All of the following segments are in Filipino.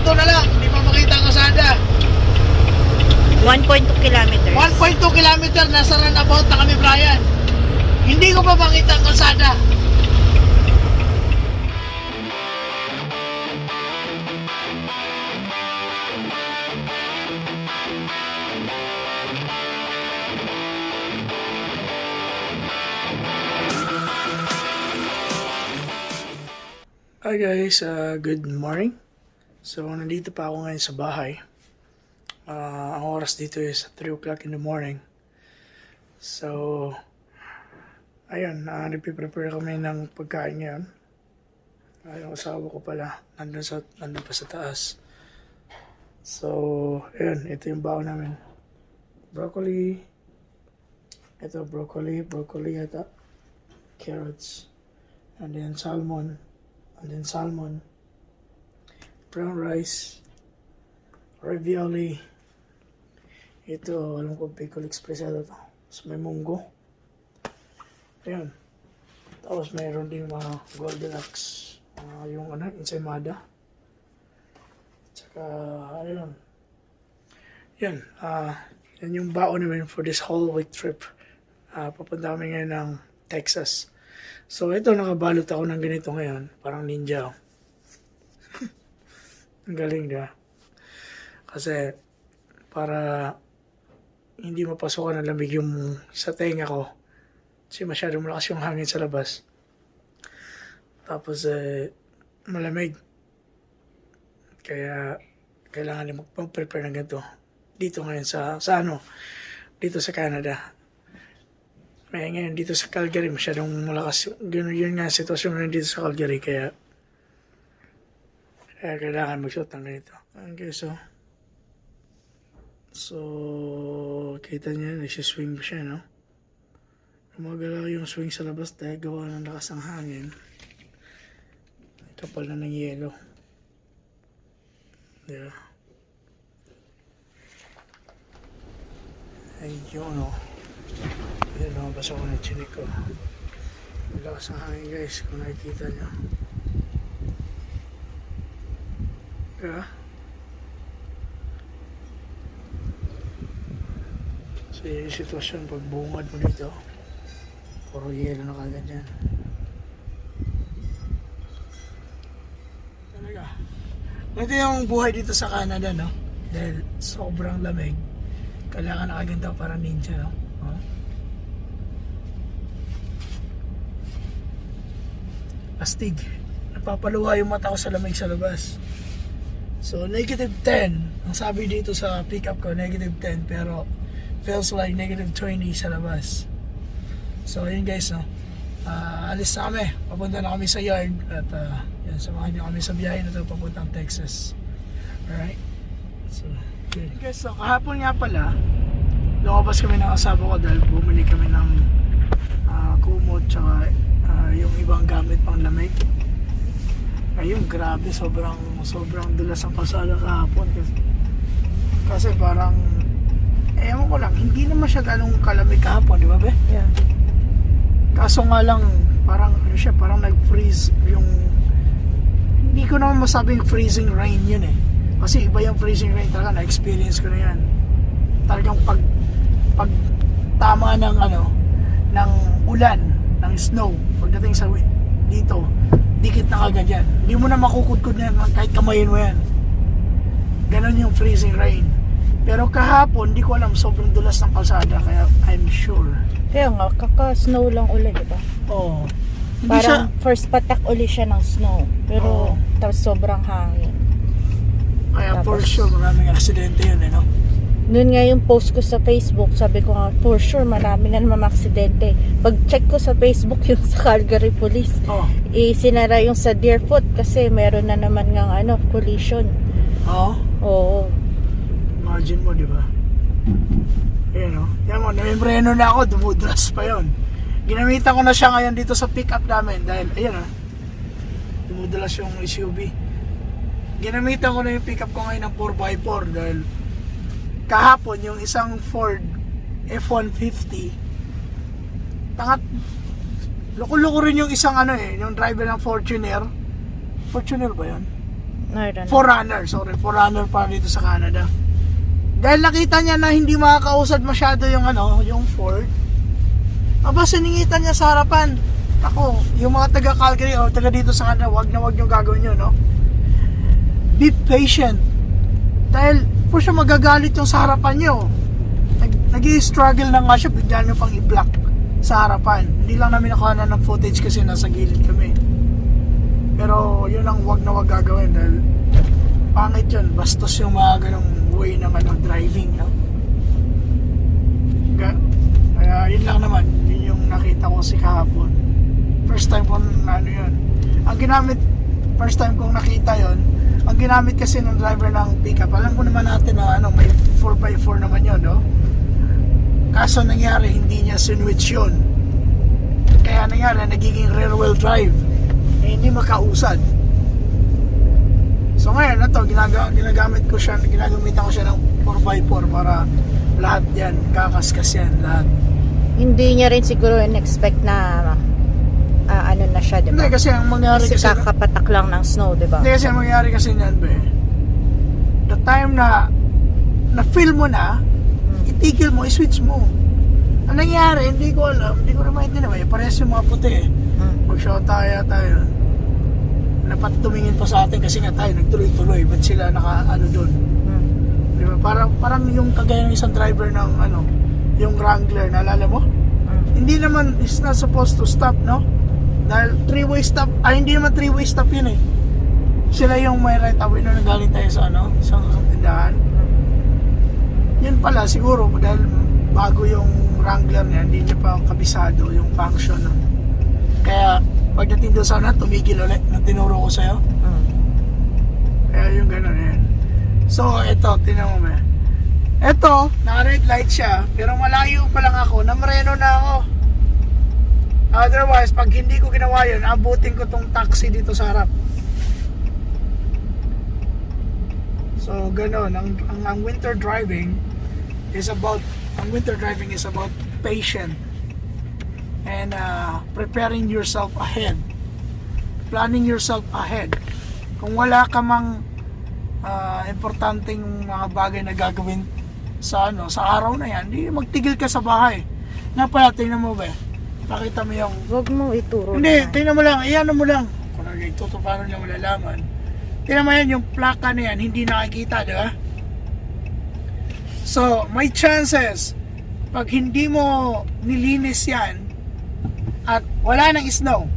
punto na lang, hindi pa makita ang kasada. 1.2 kilometers. 1.2 kilometer, nasa runabout na kami, Brian. Hindi ko pa makita ang kalsada. Hi guys, good morning. So nandito pa ako ngayon sa bahay. Ang oras dito is 3 o'clock in the morning. So ayun, nagpiprepare kami ng pagkain ngayon. Yung asawa ko pala nandun pa sa taas. So ayun, ito yung baon namin. Broccoli. Ito broccoli ata. Carrots. And then salmon. Brown rice, ravioli. Ito, alam ko, Bicol Express ito. Tapos may munggo. Ayan. Tapos mayroon din mga Goldilocks. Yung ensaymada. Tsaka, ayun. Yan. Yan yung baon namin for this whole week trip. Papunta kami ngayon ng Texas. So, ito, nakabalot ako ng ganito ngayon. Parang ninja. Ang galing, diba? Kasi, para hindi mapasokan ng lamig yung sa tenga ko. Kasi masyadong malakas yung hangin sa labas. Tapos, malamig. Kaya, kailangan din mag-prepare ng ganito. Dito ngayon dito sa Canada. May ngayon dito sa Calgary, masyadong malakas. Yun nga sitwasyon ngayon dito sa Calgary, kaya kailangan magsuot ng ganito. Okay, so kita niya, nagsiswing pa siya, no? Gumagalaw yung swing sa labas dahil gawa ng lakas ng hangin. Kapal na ng yelo. Yeah. Ayun, no? Yan, lumabas ako ng chinik ko. Malakas ang hangin, guys, kung nakikita nyo. Kaya so yung sitwasyon pag bungad mo dito, puro yelo na kagad yan. Talaga ito yung buhay dito sa Canada, no? Dahil sobrang lamig, kailangan nakaganda para ninja, no? Astig. Napapaluha yung mata ko sa lamig sa labas. So, negative 10. Ang sabi dito sa pickup ko, negative 10. Pero, feels like negative 20 sa labas. So, ayun guys, no? Alis na kami. Papunta na kami sa yard. At, yan, samahan nyo kami sa biyahe na ito papuntang Texas. Alright? So, good. Guys, so, kahapon nga pala, lumabas kami ng asawa ko dahil bumili kami ng kumot, tsaka yung ibang gamit pang lamig. Ayun, grabe, sobrang dulas ang kalsada kahapon kasi parang ewan ko lang, hindi naman siya ganong kalamig kahapon, di ba be? Yeah. Kaso nga lang, parang parang nag-freeze yung, hindi ko naman masabing freezing rain yun eh, kasi iba yung freezing rain talaga, na-experience ko na yan. Talagang pag tama ng ng ulan, ng snow, pagdating sa dito, dikit na kagad yan. Hindi mo na makukudkod na yan kahit kamayin mo yan. Ganon yung freezing rain. Pero kahapon, di ko alam, sobrang dulas ng kalsada, kaya I'm sure. Kaya nga, kaka-snow lang ulit, diba? Oo. Parang first patak uli siya ng snow. Pero tapos sobrang hangin. Kaya tapos, for sure, maraming aksidente yun, no? Noon nga yung post ko sa Facebook, sabi ko nga, for sure, marami na naman aksidente. Pag-check ko sa Facebook yung sa Calgary Police, sinara yung sa Deerfoot kasi meron na naman ng collision. Oo. Imagine mo, di ba? Ayan, no? Yan mo, namembreno na ako, dumudulas pa yon. Ginamitan ko na siya ngayon dito sa pick-up namin dahil, ayan, no? Dumudulas yung SUV. Ginamitan ko na yung pick-up ko ngayon ng 4x4 dahil kahapon yung isang Ford F-150 loko-loko rin yung isang yung driver ng Fortuner ba yun? Forerunner, sorry. Forerunner para dito sa Canada. Dahil nakita niya na hindi makakausad masyado yung yung Ford. Aba, siningitan niya sa harapan. Ako, yung mga taga Calgary o taga dito sa Canada, wag yung gagawin nyo, no? Be patient. Dahil po siya magagalit yung sa harapan nyo. Nag-i-struggle na nga siya, bigla nyo pang i-block sa harapan. Hindi lang namin nakuha ng footage kasi nasa gilid kami. Pero yun ang wag na wag gagawin dahil pangit yun. Bastos yung mga ganong way ng driving, no? Kaya yun lang naman. Yun yung nakita ko si kahapon. First time kong yun. First time kong nakita yun, ang ginamit kasi ng driver ng pickup, alam ko naman natin na may 4x4 naman yun, no? Kaso nangyari, hindi niya sinwitch yun. Kaya nangyari, nagiging rear wheel drive. Hindi makausad. So ngayon na to, ginagamitan ko siya ng 4x4 para lahat yan, kakaskas yan, lahat. Hindi niya rin siguro in-expect na na siya, diba? Hindi, kasi ang mangyari kasi kakapatak lang ng snow, diba? Hindi, kasi ang mangyari kasi niyan, the time na feel mo na, itigil mo, i-switch mo. Ang nangyari, hindi ko alam, hindi ko rin maintindihan, parehas yung mga puti mag-shot tayo. Dapat tumingin pa sa atin kasi nga tayo nagtuloy-tuloy, ba't sila doon? Diba? Parang yung kagaya ng isang driver ng yung Wrangler, naalala mo? Hindi naman, is not supposed to stop, no? Dahil three-way stop, hindi naman three-way stop yun eh. Sila yung may right away na nagaling tayo sa sa tindahan. Yun pala siguro dahil bago yung Wrangler niya, hindi niya pa kabisado yung function. No? Kaya pagdating doon sana, tumigil ulit nang tinuro ko sa'yo. Kaya yung gano'n yan. So, ito, tinan mo ba? Ito, naka-red light siya, pero malayo pa lang ako, namreno na ako. Otherwise, pag hindi ko ginawa yun, abutin ko tong taxi dito sa harap. So, gano'n. Ang winter driving is about patient and preparing yourself ahead, planning yourself ahead. Kung wala ka mang importanteng mga bagay na gagawin sa araw na yan, di magtigil ka sa bahay. Nga pala, tingnan mo ba? Pakita mo yung... Huwag mo ituro. Hindi, tingnan mo lang, iyan mo lang. Kung nagtuto, paano lang malalaman. Tingnan mo yan, yung plaka na yan, hindi nakikita, di ba? So, may chances, pag hindi mo nilinis yan, at wala nang snow,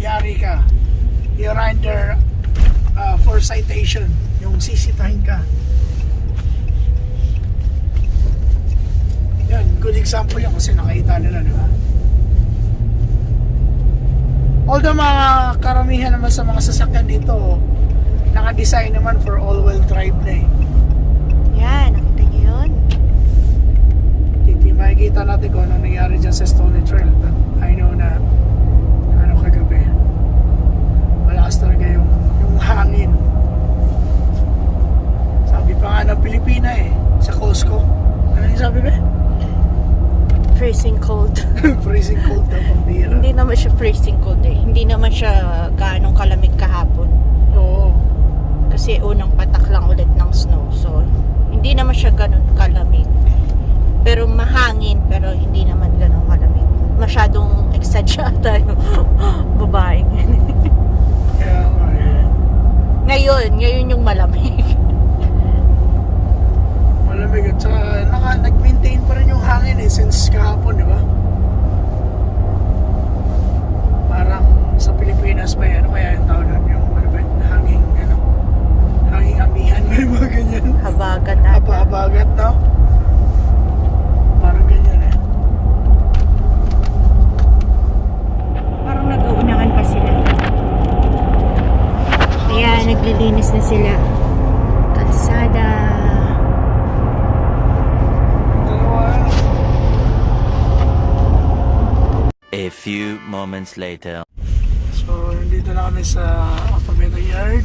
yari ka. You're under for citation. Yung sisitahin ka. Yan, good example yan kasi nakita nila, di ba? Although mga karamihan naman sa mga sasakyan dito, naka-design naman for all-wheel drive na eh. Yan, nakita niyo yun? Hindi makikita natin kung anong nangyari dyan sa Stony Trail, but I know na kagabi malakas talaga yung hangin. Sabi pa nga ng Pilipina sa Costco, ano yung sabi ba? Freezing cold. Freezing cold daw, pambira. Hindi naman siya freezing cold eh. Hindi naman siya gaanong kalamig kahapon. Oo. Kasi unang patak lang ulit ng snow. So, hindi naman siya ganun kalamig. Pero mahangin, pero hindi naman ganun kalamig. Masyadong exaggerate tayo. Babaeng. Kaya Ngayon yung malamig. malamig at saka nag-maintain pa rin yung hangin since kahapon, di ba? Parang sa Pilipinas ba yan? Kaya yung tawag nun yung hanging amihan, may mga ganyan. Habagat ata. Habagat, no? Parang ganyan Parang nag-uunahan pa sila. Kaya naglilinis na sila. Kalsada. A few moments later. So, dito na kami sa ALBERTA yard.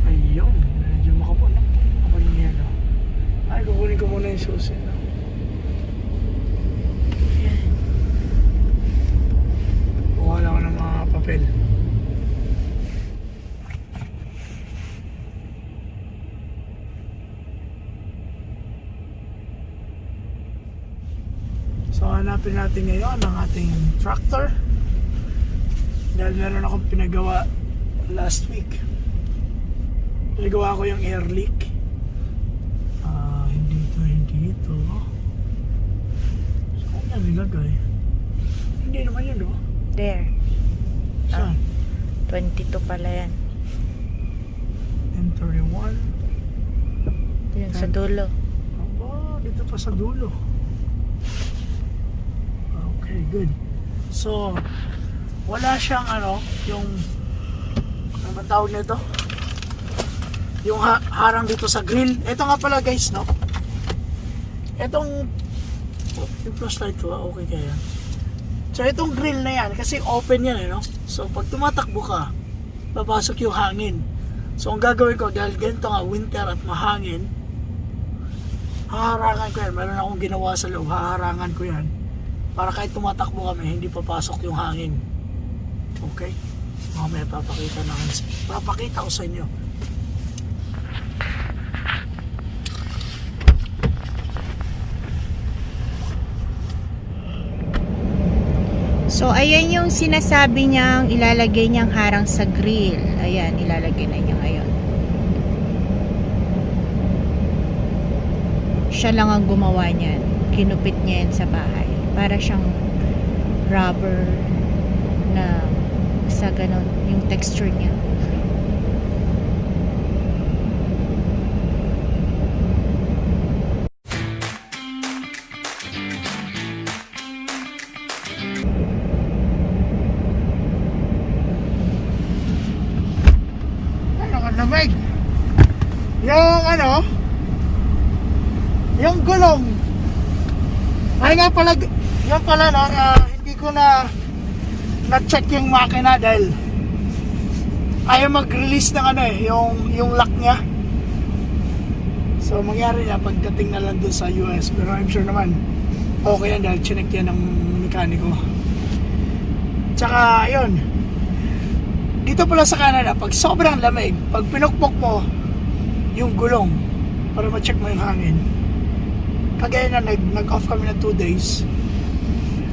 Ayun, medyo makapuno. Kapaling yan, no? Ay, kukunin ko muna yung susi, no? Kuha lang ako ng mga papel. Hanapin natin ngayon ang ating tractor. Dahil meron akong pinagawa last week. Pinagawa ko yung air leak. Hindi ito. Saan na nilagay? Hindi naman yun, no? There. Saan? 22 pala yan. M31. Yun sa dulo. Aba, dito pa sa dulo. Okay, good. So, wala siyang yung ano ba tawag nito? Yung harang dito sa grill. Ito nga pala guys, no? Itong yung flashlight ko, okay kaya. So, itong grill na yan, kasi open yan, no? So, pag tumatakbo ka, papasok yung hangin. So, ang gagawin ko, dahil ganito nga, winter at mahangin, haharangan ko yan. Meron akong ginawa sa loob, haharangan ko yan. Para kahit tumatakbo kami, hindi papasok yung hangin. Okay? Mamaya papakita ko sa inyo. So, ayan yung sinasabi niyang ilalagay niyang harang sa grill. Ayan, ilalagay na niya ngayon. Siya lang ang gumawa niyan. Kinupit niya yan sa bahay. Para siyang rubber na sa ganon, yung texture niya. Lamig. Yung gulong. Ay nga pala, yung pala hindi ko na-check yung makina dahil ayaw mag-release ng yung lock niya. So mangyari niya pagdating na lang dun sa US, pero I'm sure naman okay yan dahil chinek yan ng mekaniko. Tsaka yun, dito pala sa Canada, pag sobrang lamig, pag pinukpok mo yung gulong para ma-check mo yung hangin, kagaya na nag-off kami na 2 days,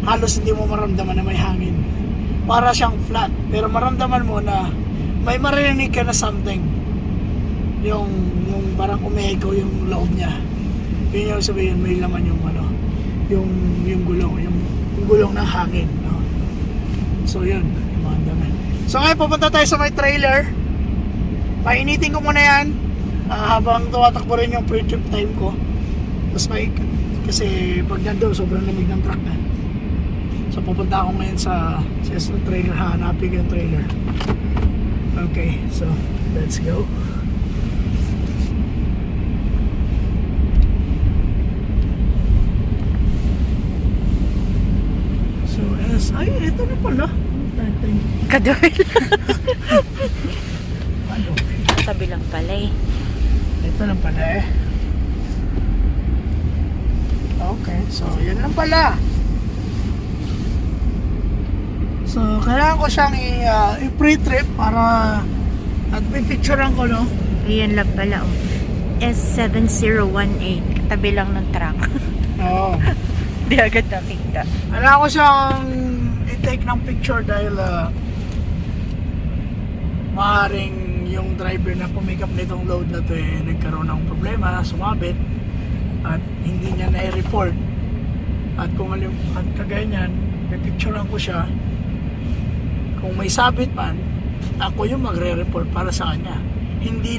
halos hindi mo maramdaman na may hangin. Para siyang flat, pero maramdaman mo na may marinig ka na something. Yung parang umeho yung loob niya. Yun yung sabihin, may laman yung yung gulong ng hangin, no? So yun, yung mga dami. So ngayon pupunta tayo sa may trailer. Painitin ko muna yan habang tumatakbo rin yung pre-trip time ko. Tapos kasi pag nandun sobrang lamig ng truck na. So pupunta ako ngayon sa trailer, hahanapin ko yung trailer. Okay, so let's go. So ito na pala. Kadoy. Tabi lang pala eh. Ito lang pala eh. Okay, so yun lang pala. So kailangan ko siyang i-pre-trip para at pipicturean ko, no? Ayan lang pala oh. S7018. Tabi lang ng truck. Oo. Di agad nakita. Kailangan ko siyang i-take ng picture dahil maaaring yung driver na pumikap nitong load na to nagkaroon ng problema, sumabit at hindi niya na-report. At kung at kagaya niyan, pipicturean ko siya. Kung may sabit man, ako yung magre-report para sa kanya. Hindi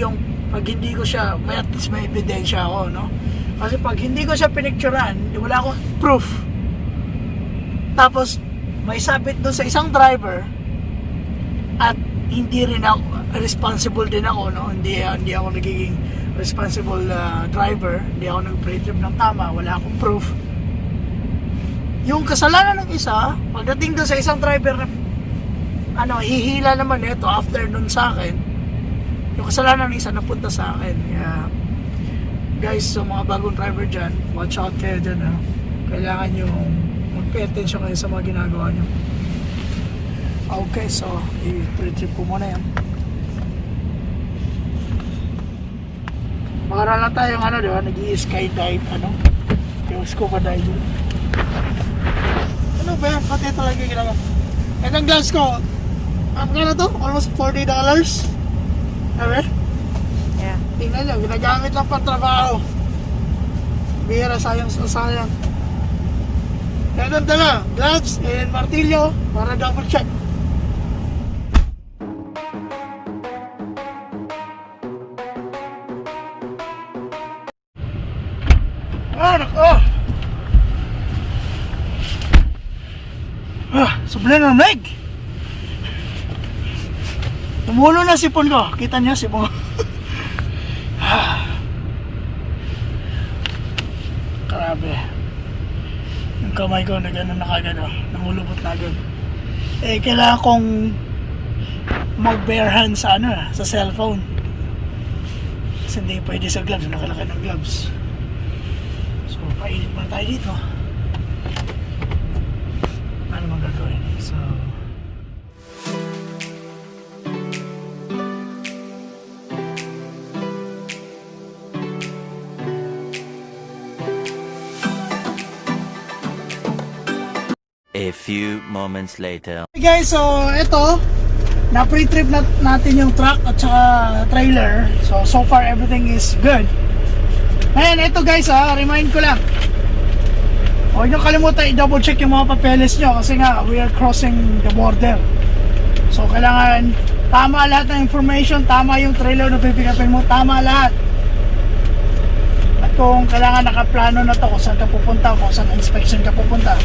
yung pag hindi ko siya, at least may ebidensya ako, no? Kasi pag hindi ko siya pinicturean, wala akong proof. Tapos may sabit doon sa isang driver at hindi rin ako responsible din ako, no? Hindi ako nagiging responsible driver, hindi ako nag-pre-trip ng tama, wala akong proof. Yung kasalanan ng isa, pagdating doon sa isang driver na hihila naman ito after nun sa akin, yung kasalanan ng isa napunta sa akin. Kaya guys, so mga bagong driver dyan, watch out kayo dyan, ha? Kailangan nyo mag-pay attention kayo sa mga ginagawa nyo. Okay, so i-pre-trip ko muna yan. Makara lang tayong di ba, nag-i-skydive, yung scuba diving. Ano ba yan? Pati talaga ginawa. Itong glass ko, ano na to? Almost $40. Sabi? Yeah. Tingnan nyo, ginagamit lang pang trabaho. Bihira, sayang sa sayang. Kaya dala, gloves and martilyo para double check. Subli ng leg. Tumulo na sipon ko. Kita niyo sipon ko. Grabe. Yung kamay ko na gano'n na kagad. Namulubot na agad. Eh, kailangan kong mag-bare hand sa sa cellphone. Kasi hindi pwede sa gloves. Nakalakay ng gloves. So, painit pa tayo dito. Ano mang gagawin? So, A few moments later. hey guys, so ito, na pre-trip natin yung truck at saka trailer. So far everything is good. Ngayon, ito guys remind ko lang. Huwag nyo kalimutan i-double check yung mga papeles nyo kasi nga, we are crossing the border. So kailangan, tama lahat ng information, tama yung trailer na pipikapin mo, tama lahat. At kung kailangan nakaplano na to kung saan ka pupunta, kung saan inspection ka pupunta.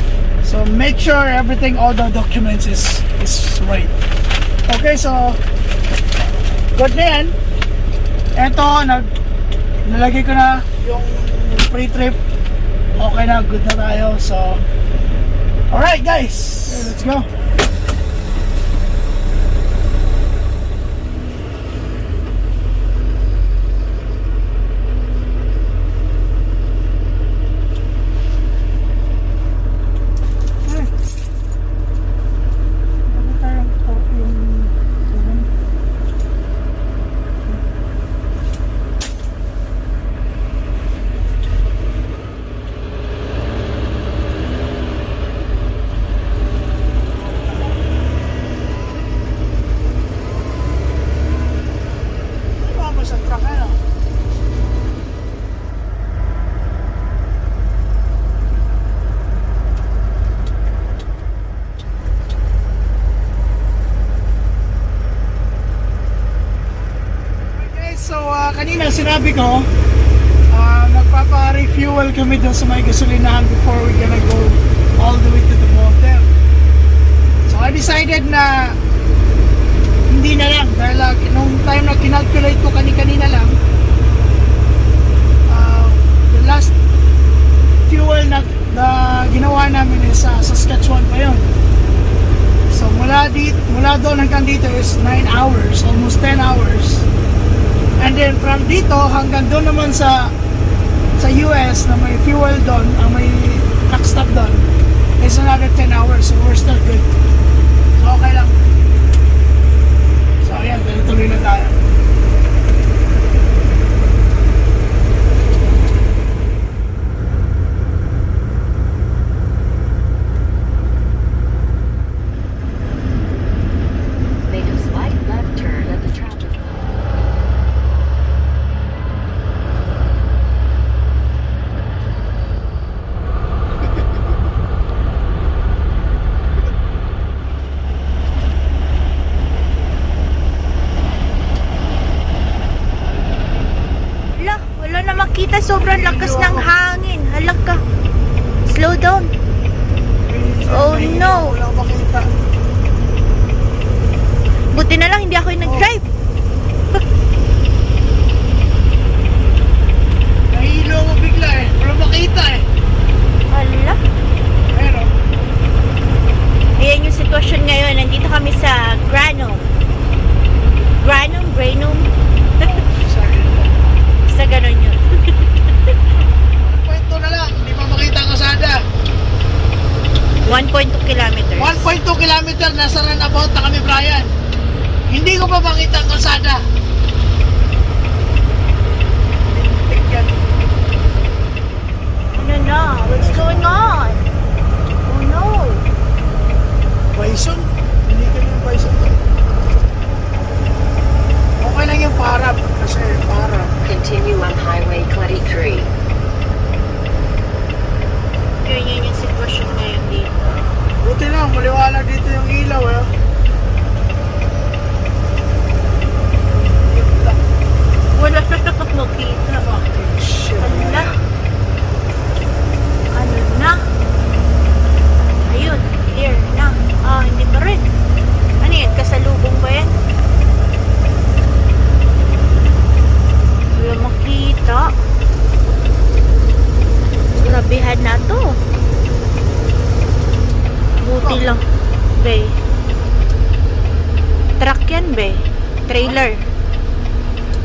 So make sure everything, all the documents is right. Okay, so good na yan. Eto, nalagay ko na yung pre-trip. Okay na, good na tayo. So alright guys, let's go. Kanina sinabi ko magpapa-refuel kami doon sa may gasolinahan before we gonna go all the way to the border. So I decided na hindi na lang dahil nung time na kinalculate ko kanina lang the last fuel na ginawa namin is sa Saskatchewan pa yun. So mula doon hanggang dito is 9 hours, almost 10 hours. And then from dito hanggang doon naman sa US na may fuel doon, ang may truck stop doon, is another 10 hours. So we're still good. So okay lang. So ayan, tuloy na tayo. Make a slight left turn at the traffic. Makita sobrang lakas ng hangin. Halag ka. Slow down. Oh no. Wala makita. Buti na lang hindi ako yung nag-drive. Nahilo mo bigla eh. Wala makita eh. Hala. Pero Ayan yung sitwasyon ngayon. Nandito kami sa Granum. Basta ganun yun. kwento na lang, hindi pa makita ang kasada. 1.2 kilometers. 1.2 kilometer, nasa runabout na kami, Brian. Hindi ko pa makita ang kalsada. Ano na? What's going on? bison. Hindi ka na yung bison. Okay lang yung parap. Kasi parap. Continue on Highway 23. Yun yung sitwasyon ngayon dito. Buti lang, maliwanag dito yung ilaw eh. Wala na namang makita. Fucking shit. Ano na? Ano na? Ayun, clear na. Ah, hindi pa rin. Ano yan? Kasalubong ba yan? Wala makita. Grabehan na to. Buti lang. Be. Truck yan, be. Trailer.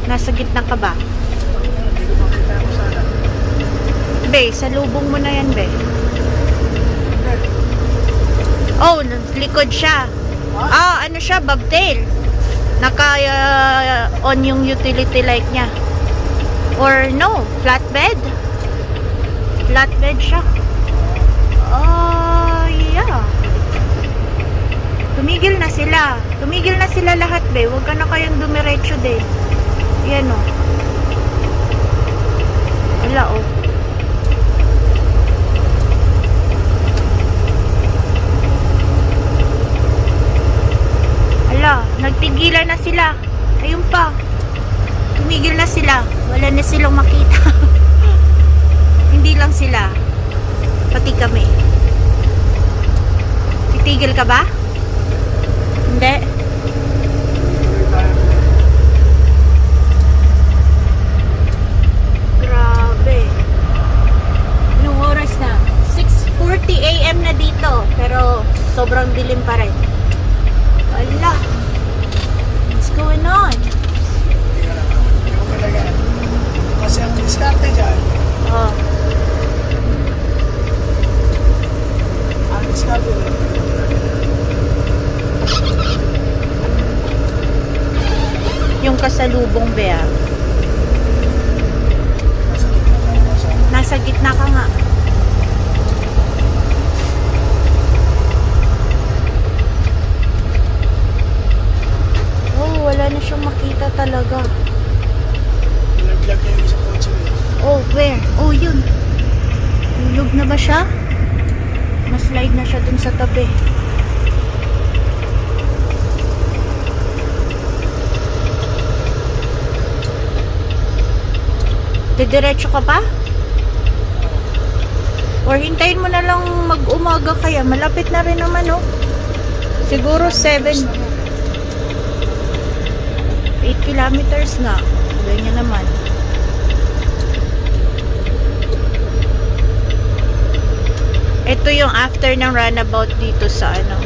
Nasa gitna ka ba? Hindi ko makita ako sana. Be, salubong mo na yan, be. Hindi. Oh, likod siya. Ah, ano siya, bobtail. Naka-on yung utility light niya. Or no, flatbed. Flatbed siya. Oh, yeah. Tumigil na sila. Tumigil na sila lahat, be. Huwag ka na kayong dumiretso din. Yan, oh. Wala, oh. Ala, nagtigilan na sila. Ayun pa. Tumigil na sila. Wala na silang makita. Hindi lang sila. Pati kami. Titigil ka ba? Hindi. Grabe. Anong oras na? 6:40 AM na dito. Pero sobrang dilim pa rin. Ala. What's going on? Hindi ko talaga. Kasi ang diskarte dyan, Oh. ang diskarte dyan, Yung kasalubong, Bea. nasa gitna tayo sa Nasa gitna ka nga. Oh, wala na siyang makita talaga. nilaglag niya yung isang kotse. Oh, where? Oh, yun. Hulog na ba siya? Maslide na siya dun sa tabi. Didiretso ka pa? Or hintayin mo na lang mag-umaga kaya. Malapit na rin naman, oh. Siguro 7, 8 kilometers nga. Ganyan naman. Ito yung after ng runabout dito sa ano,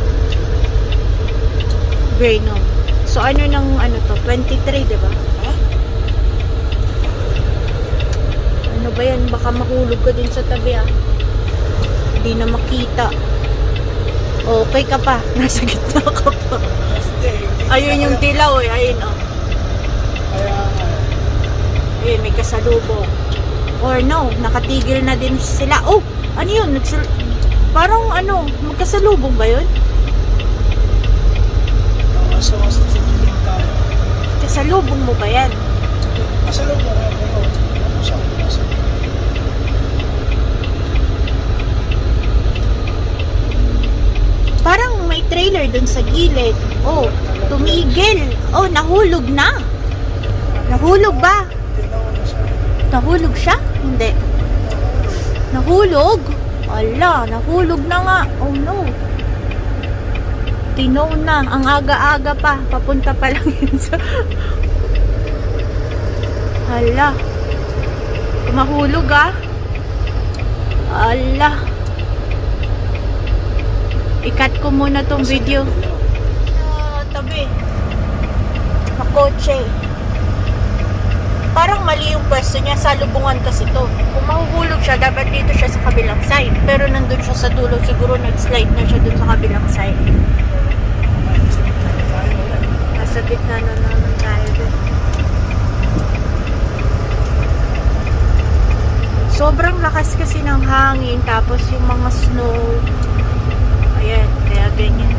Grayno. So ano ng ano to? 23, di ba? Ano ba yan? Baka mahulog ka din sa tabi, ah. Hindi na makita. Okay ka pa. Nasa gitna ka pa. Ayun yung dilaw, eh. Ayun, oh. Kaya Ayun, may kasalubong. Or no, nakatigil na din sila. Oh, ano yun? Parang ano, magkasalubong ba yun? so mas nasa gilid tayo. Kasalubong mo ba yan? Kasalubong na pero ano siya nasa. Parang may trailer dun sa gilid. Oh, tumigil. Oh, nahulog na. Nahulog ba? Tinaw na siya. Nahulog siya? Hindi. Nahulog? Ala, nahulog na nga. Oh no. Tinaw na. Ang aga-aga pa. Papunta pa lang yun sa... Ala. Mahulog, ah. Ala. I-cut ko muna tong video. Tabi. Makotse. Parang mali yung pwesto niya. Salubungan kasi to. Kung mahuhulog siya, dapat dito siya sa kabilang side. Pero nandun siya sa dulo. Siguro nag-slide na siya dun sa kabilang side. Nasa gitna na naman tayo dun. Sobrang lakas kasi ng hangin. Tapos yung mga snow. Ayan, kaya ganyan.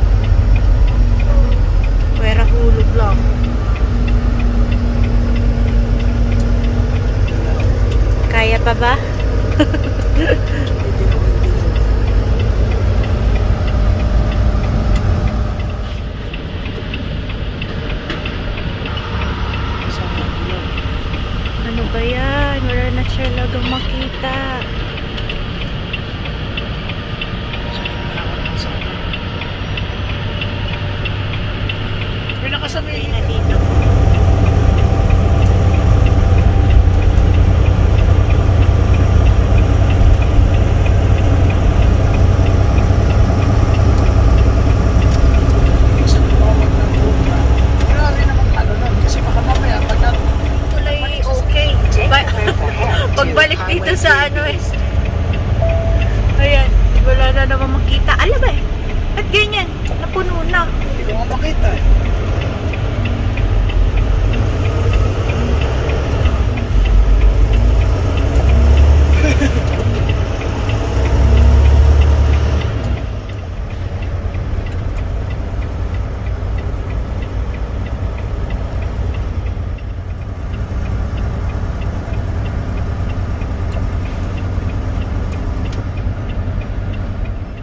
pa ba? Ano ba yan? Wala na siya lagang makita. May nakasabay Na dito. sa bawat ng buka. Wala rin naman ano nun. Kasi baka mamaya pag Kulay okay. Pagbalik dito sa ano eh. Ayan, wala na naman makita. Alam ba eh? Ba't ganyan? Napuno na. hindi ko nga makita eh.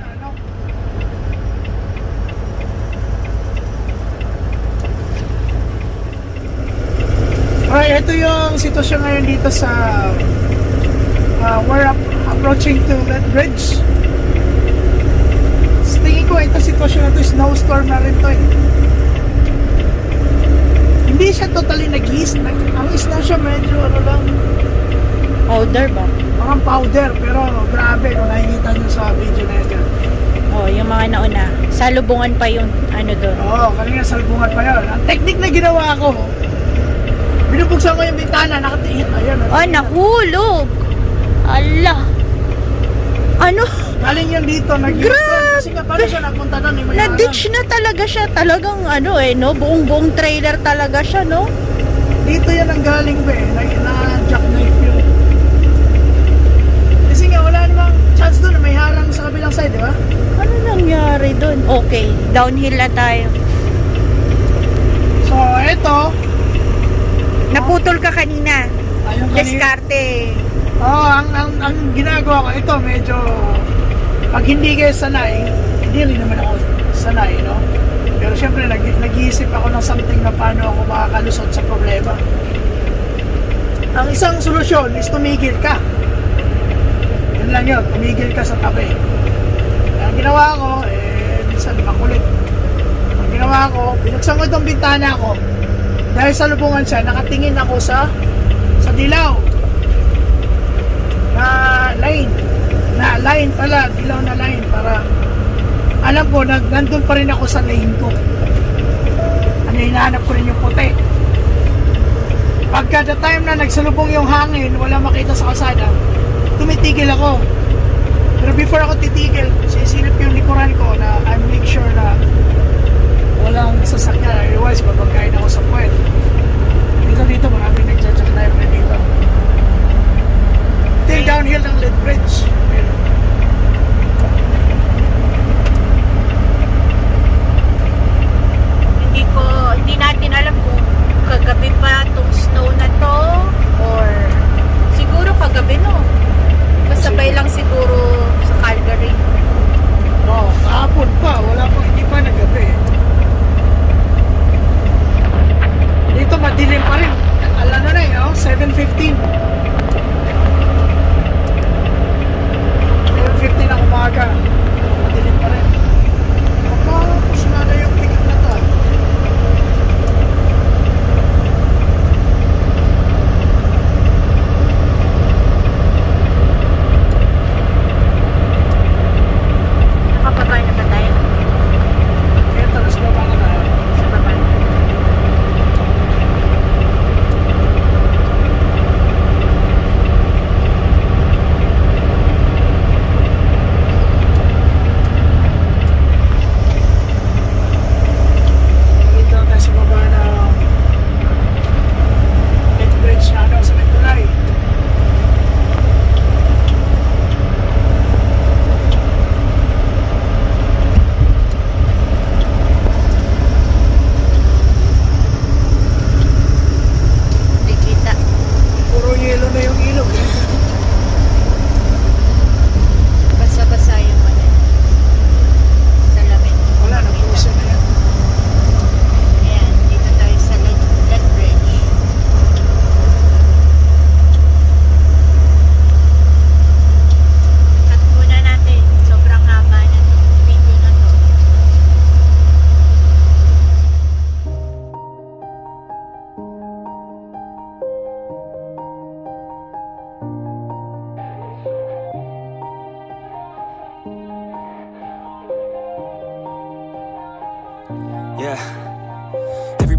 Ano? Alright, ito yung sitwasyon ngayon dito sa we're approaching to that bridge. Sa tingin ko, ito sitwasyon na ito, snowstorm na rin to eh. Hindi siya totally nag-east. Ang snow siya medyo ano lang, Powder ba? parang powder, pero grabe kung nakikita nyo sa video na yun. Oh, yung mga nauna. Salubungan pa yung ano doon. Oo, kanina salbungan pa yun. Ang technique na ginawa ko, binubuksan ko yung bintana, nakatingin. Ayun. Ah, nahulog! Ala! Ano? Galing yan dito, Grabe! Kasi nga paano siya napunta doon, may Na-ditch na talaga siya. Talagang ano eh, no? Buong-buong trailer talaga siya, no? Dito yan ang galing ba eh, na-jackknife yun. Kasi nga wala namang chance doon na may harang sa kabilang side, di ba? Ano nangyari doon? Okay, downhill na tayo. So, eto, Naputol ka kanina. ayun Diskarte. ang ginagawa ko, ito medyo, pag hindi kayo sanay, hindi rin naman ako sanay, no? Pero syempre, nag-iisip ako ng something na paano ako makakalusot sa problema. Ang isang solusyon is tumigil ka. Yun lang yun, tumigil ka sa tabi. Ang ginawa ko, minsan makulit. Ang ginawa ko, binuksan ko itong bintana ko. Dahil sa lubungan siya, nakatingin ako sa dilaw. Na line pala, dilaw na line para alam ko, nandun pa rin ako sa lane ko. Ano, hinahanap ko rin yung puti. Pagka the time na nagsalubong yung hangin, wala makita sa kalsada, tumitigil ako. Pero before ako titigil, sisilip yung likuran ko na I make sure na walang sasakyan. Otherwise, mapagkain ako sa puwet. Dito, maraming nagja-jackknife na dito. Ito yung downhill ng Lead Bridge. Hindi natin alam kung kagabi pa itong snow na to or siguro kagabi no. Kasabay lang siguro sa Calgary. No, kahapon pa. Wala pang, hindi pa nagabi.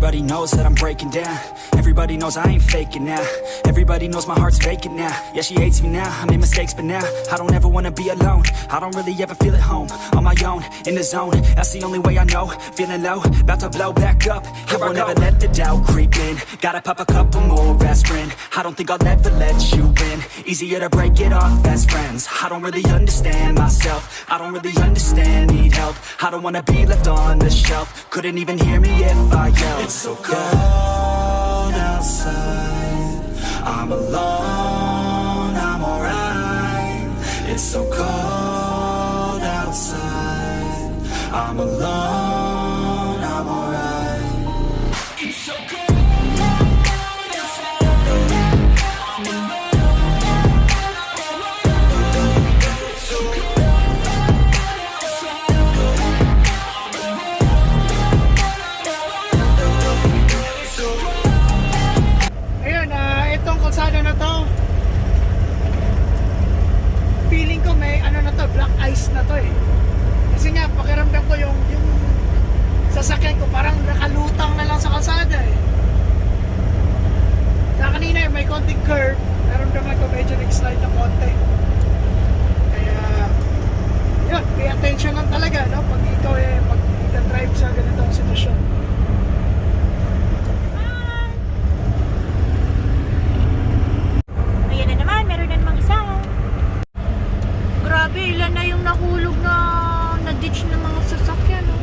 Everybody knows that I'm breaking down. Everybody knows I ain't faking now. Everybody knows my heart's vacant now. Yeah, she hates me now, I made mistakes, but now I don't ever wanna be alone. I don't really ever feel at home. On my own, in the zone, that's the only way I know. Feeling low, about to blow back up. Here I won't ever let the doubt creep in. Gotta pop a couple more aspirin. I don't think I'll ever let you in. Easier to break it off best friends. I don't really understand myself. I don't really understand, need help. I don't wanna be left on the shelf. Couldn't even hear me if I yelled. It's so cold outside, I'm alone, I'm alright. It's so cold outside, I'm alone, I'm alright. It's so cold. Ayun, itong kalsada na to, feeling ko may ano na to, black ice na to eh. Kasi nga, pakiramdam ko yung sasakyan ko parang nakalutang na lang sa kalsada eh. Kaya kanina may konting curve, naramdaman ko medyo nag-slide na konti. Kaya, yun, pay attention lang talaga, no? Pag ikaw eh, pag drive sa ganitong sitwasyon. Ayan na naman, meron na namang isa. Grabe, ilan na yung nahulog na ditch ng mga sasakyan, no?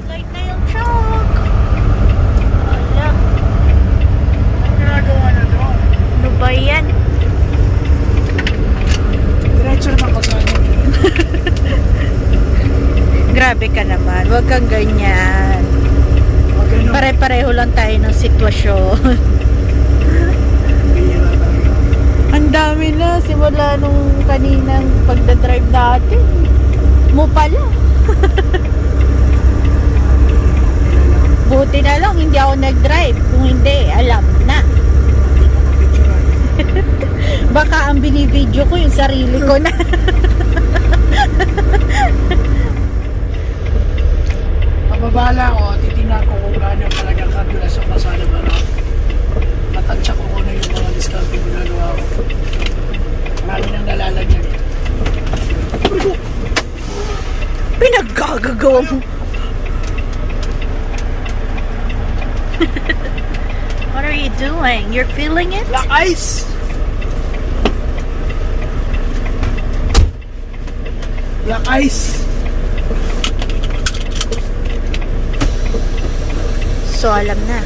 Slide na yung truck. Wala. Ang ginagawa na doon? Ano ba yan? Diretso naman kalsada. Grabe ka naman, huwag kang ganyan. Wag ganun. Pare-pareho lang tayo ng sitwasyon. Bihira talaga. Ang dami na, simula nung kaninang pagdadrive natin. Mo pala. Buti na lang, hindi ako nag-drive. Kung hindi, alam na. Baka ang binibidyo ko yung sarili ko na. Mababala ko, titignan ko kung gaano talagang kadulas sa kalsada para matansya ko kung ano yung mga discount yung ginagawa ko. Marami nang nalalagyan. Pinaggagawa mo. What are you doing? You're feeling it? Black ice! Black ice! So, alam na.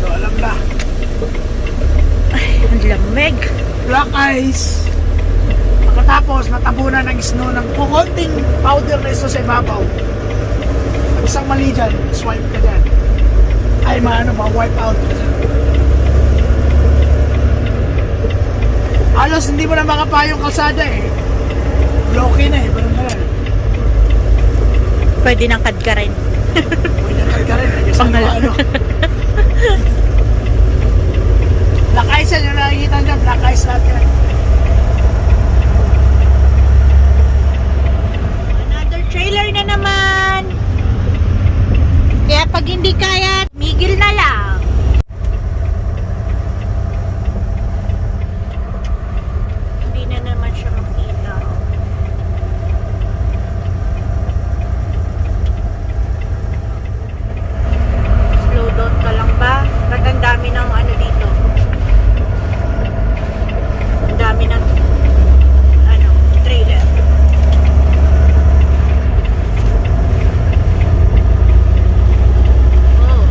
So alam na. Ay, ang lamig. Black ice! Pagkatapos natabunan ng snow ng kukunting powder na iso sa ibabaw. Isang mali dyan, swipe ka dyan. Ay ma-wipe out ka dyan. Halos hindi mo na makapayong kalsada eh. Blocky na eh, parang gano'n. Pwede nang kadka rin. Pwede ka rin, nag-isang ano. Black ice yan, yung nakikita dyan, black ice lahat yan. Another trailer na naman. Kaya pag hindi kaya, migil na lang. Hindi na naman siya makita. Slow down ka lang ba? Ba't ang dami ng ano dito? Ang dami ng ano, trailer. Oh.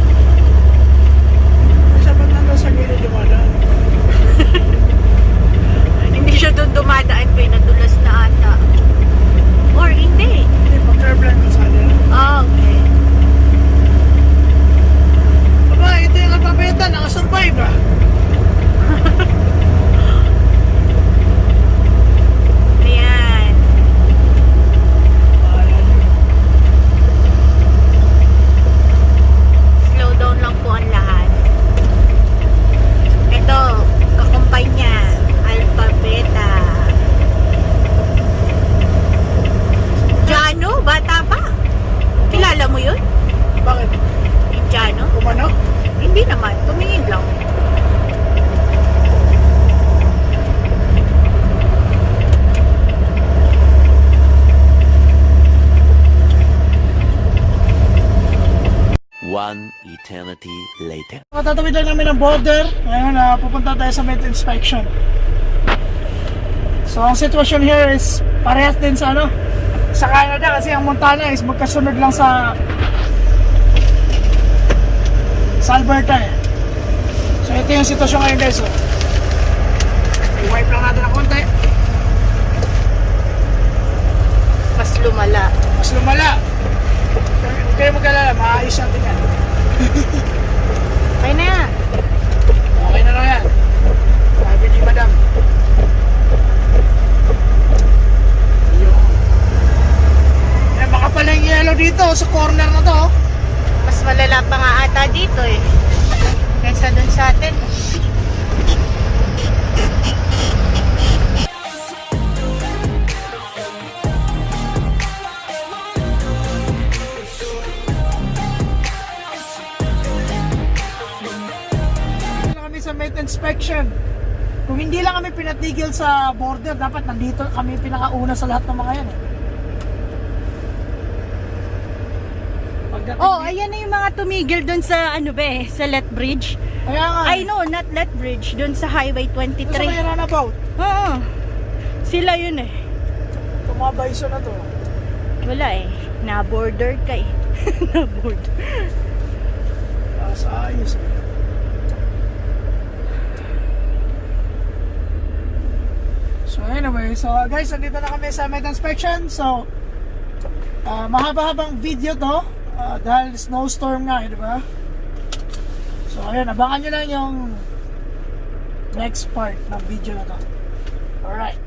eternity later. Tatawid lang namin ng border. Ngayon, pupunta tayo sa med inspection. So, ang sitwasyon here is parehas din sa sa Canada kasi ang Montana is magkasunod lang sa Alberta eh. So, ito yung sitwasyon ngayon guys. So, i-wipe lang natin ng konti. Mas lumala. Mas lumala. Huwag kayo mag-alala, maayos natin yan. Okay na yan. Okay na lang yan. Sabi ni madam. Ayun. Eh, baka pala yung yellow dito sa corner na to. Mas malala pa nga ata dito eh. Kaysa dun sa atin. Kami sa med inspection. Kung hindi lang kami pinatigil sa border, dapat nandito kami pinakauna sa lahat ng mga yan eh. Oh, ayan na yung mga tumigil dun sa sa Lethbridge. Kaya nga. I know, not Lethbridge, dun sa Highway 23. Gusto may runabout. Oo. Sila yun eh. Itong mga bison na to. Wala eh. Na-border ka eh. Na-border. Sa ayos eh. So anyway, so guys, nandito na kami sa med inspection. So mahaba-habang video to dahil snowstorm nga, di ba? So ayun, abangan nyo lang yung next part ng video na to. Alright.